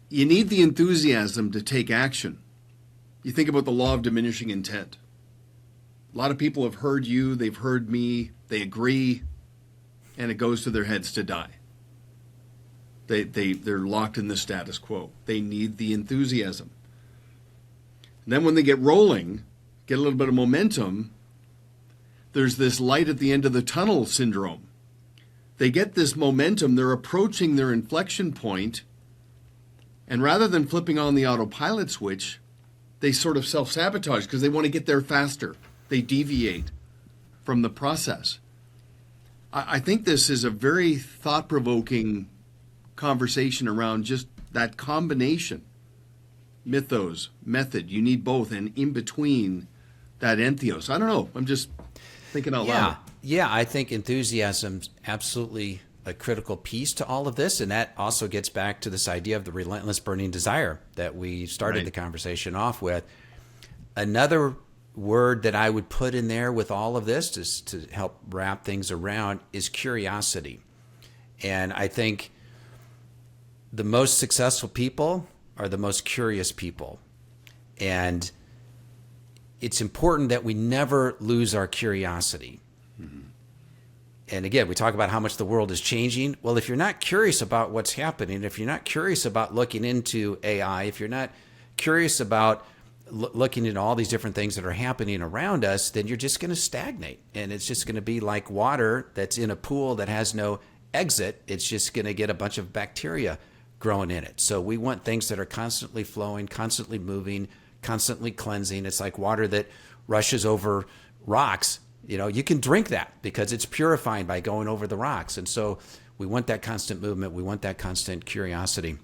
You need the enthusiasm to take action. You think about the law of diminishing intent. A lot of people have heard you, they've heard me, they agree, and it goes to their heads to die. They're locked in the status quo. They need the enthusiasm. And then when they get rolling, get a little bit of momentum, there's this light at the end of the tunnel syndrome. They get this momentum, they're approaching their inflection point, and rather than flipping on the autopilot switch, they sort of self-sabotage because they want to get there faster. They deviate from the process. I think this is a very thought-provoking conversation around just that combination. Mythos, method, you need both, and in between that entheos. I don't know. I'm just thinking out loud. Yeah, I think enthusiasm's absolutely a critical piece to all of this, and that also gets back to this idea of the relentless burning desire that we started the conversation off with. Another word that I would put in there with all of this, just to help wrap things around, is curiosity. And I think the most successful people are the most curious people. And it's important that we never lose our curiosity. Mm-hmm. And again, we talk about how much the world is changing. Well, if you're not curious about what's happening, if you're not curious about looking into AI, if you're not curious about looking at all these different things that are happening around us, then you're just going to stagnate. And it's just going to be like water that's in a pool that has no exit. It's just going to get a bunch of bacteria growing in it. So we want things that are constantly flowing, constantly moving, constantly cleansing. It's like water that rushes over rocks. You know, you can drink that because it's purifying by going over the rocks. And so we want that constant movement. We want that constant curiosity.